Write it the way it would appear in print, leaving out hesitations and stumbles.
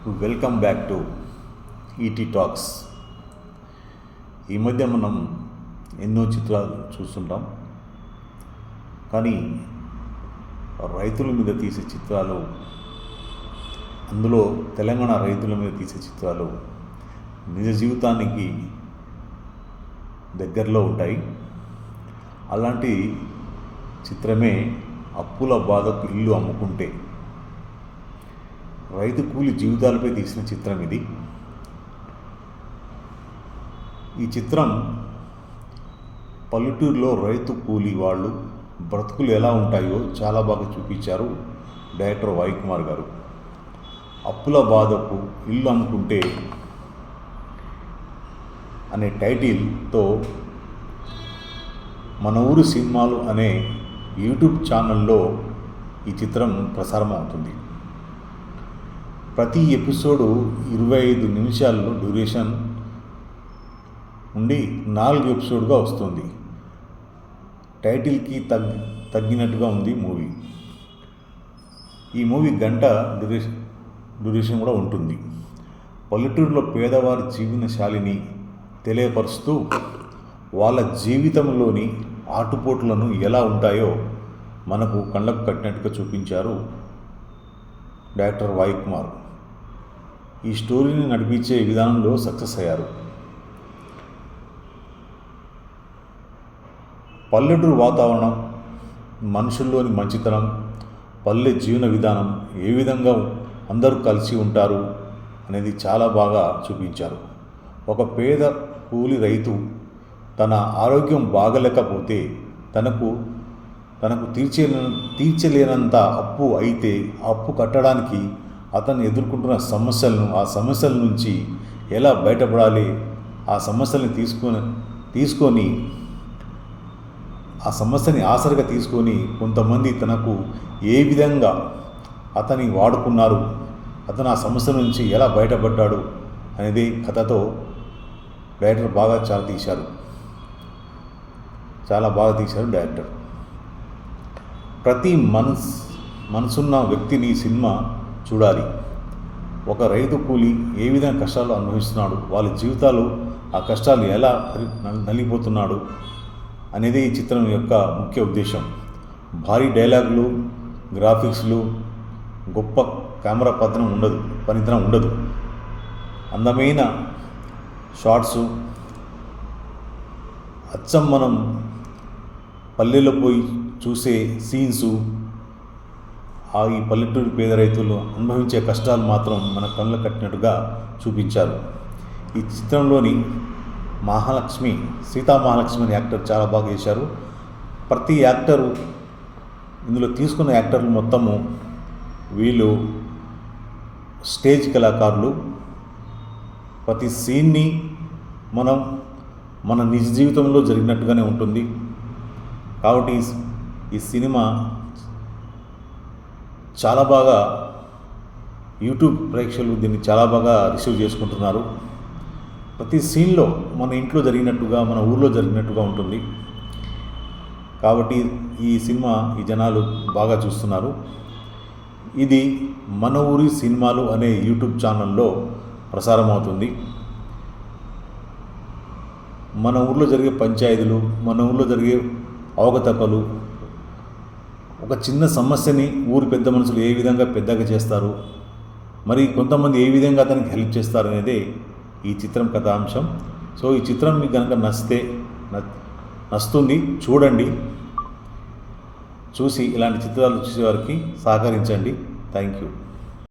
Welcome back to ET talks. ఈ మధ్య మనం ఎన్నో చిత్రాలు చూస్తుంటాం, కానీ రైతుల మీద తీసే చిత్రాలు, అందులో తెలంగాణ రైతుల మీద తీసే చిత్రాలు నిజ జీవితానికి దగ్గరలో ఉంటాయి. అలాంటి చిత్రమే అప్పుల బాధకు ఇల్లు అమ్ముకుంటే. రైతు కూలి జీవితాలపై తీసిన చిత్రం ఇది. ఈ చిత్రం పల్లెటూరులో రైతు కూలి వాళ్ళు బ్రతుకులు ఎలా ఉంటాయో చాలా బాగా చూపించారు డైరెక్టర్ వాయుకుమార్ గారు. అప్పుల బాధకు ఇల్లు అమ్ముకుంటే అనే టైటిల్తో మన ఊరు సినిమాలు అనే యూట్యూబ్ ఛానల్లో ఈ చిత్రం ప్రసారం అవుతుంది. ప్రతి ఎపిసోడు 25 నిమిషాల్లో డ్యూరేషన్ ఉండి 4 ఎపిసోడ్గా వస్తుంది. టైటిల్కి తగ్గినట్టుగా ఉంది మూవీ. ఈ మూవీ గంట డ్యూరేషన్ కూడా ఉంటుంది. పల్లెటూరులో పేదవారి జీవన శైలిని తెలియపరుస్తూ వాళ్ళ జీవితంలోని ఆటుపోట్లను ఎలా ఉంటాయో మనకు కళ్ళకు కట్టినట్టుగా చూపించారు డైరెక్టర్ వాయుకుమార్. ఈ స్టోరీని నడిపించే విధానంలో సక్సెస్ అయ్యారు. పల్లెటూరు వాతావరణం, మనుషుల్లోని మంచితనం, పల్లె జీవన విధానం, ఏ విధంగా అందరూ కలిసి ఉంటారు అనేది చాలా బాగా చూపించారు. ఒక పేద కూలి రైతు తన ఆరోగ్యం బాగలేకపోతే తనకు తీర్చలేనంత అప్పు అయితే ఆ అప్పు కట్టడానికి అతను ఎదుర్కొంటున్న ఆ సమస్యల నుంచి ఎలా బయటపడాలి, ఆ సమస్యల్ని తీసుకొని ఆ సమస్యని ఆసరిగా తీసుకొని కొంతమంది తనకు ఏ విధంగా అతని వాడుకున్నారు, అతను ఆ సమస్య నుంచి ఎలా బయటపడ్డాడు అనేది కథతో డైరెక్టర్ చాలా బాగా తీశారు డైరెక్టర్. ప్రతి మనసున్న వ్యక్తిని ఈ సినిమా చూడాలి. ఒక రైతు కూలి ఏ విధంగా కష్టాలు అనుభవిస్తున్నాడు, వాళ్ళ జీవితాలు ఆ కష్టాలు ఎలా నలిగిపోతున్నాడు అనేది ఈ చిత్రం యొక్క ముఖ్య ఉద్దేశం. భారీ డైలాగులు, గ్రాఫిక్స్లు, గొప్ప కెమెరా పనితనం ఉండదు. అందమైన షార్ట్సు, అచ్చం మనం పల్లెలో పోయి చూసే సీన్సు, ఈ పల్లెటూరు పేద రైతులు అనుభవించే కష్టాలు మాత్రం మన కళ్ళకు కట్టినట్టుగా చూపించారు. ఈ చిత్రంలోని సీతా మహాలక్ష్మి అనే యాక్టర్ చాలా బాగా చేశారు. ప్రతి యాక్టరు, ఇందులో తీసుకున్న యాక్టర్లు మొత్తము వీళ్ళు స్టేజ్ కళాకారులు. ప్రతి సీన్ని మన నిజ జీవితంలో జరిగినట్టుగానే ఉంటుంది. కాబట్టి ఈ సినిమా చాలా బాగా యూట్యూబ్ ప్రేక్షకులు దీన్ని చాలా బాగా రిసీవ్ చేసుకుంటున్నారు. ప్రతి సీన్లో మన ఇంట్లో జరిగినట్టుగా, మన ఊర్లో జరిగినట్టుగా ఉంటుంది. కాబట్టి ఈ సినిమా ఈ జనాలు బాగా చూస్తున్నారు. ఇది మన ఊరి సినిమాలు అనే యూట్యూబ్ ఛానల్లో ప్రసారం అవుతుంది. మన ఊర్లో జరిగే పంచాయతీలు, మన ఊర్లో జరిగే అవకతవకలు, ఒక చిన్న సమస్యని ఊరి పెద్ద మనుషులు ఏ విధంగా పెద్దగా చేస్తారు, మరి కొంతమంది ఏ విధంగా అతనికి హెల్ప్ చేస్తారు అనేదే ఈ చిత్రం కథాంశం. సో ఈ చిత్రం మీకు కనుక నచ్చుతుంది, చూడండి. చూసి ఇలాంటి చిత్రాలు చూసేవారికి సహకరించండి. Thank you.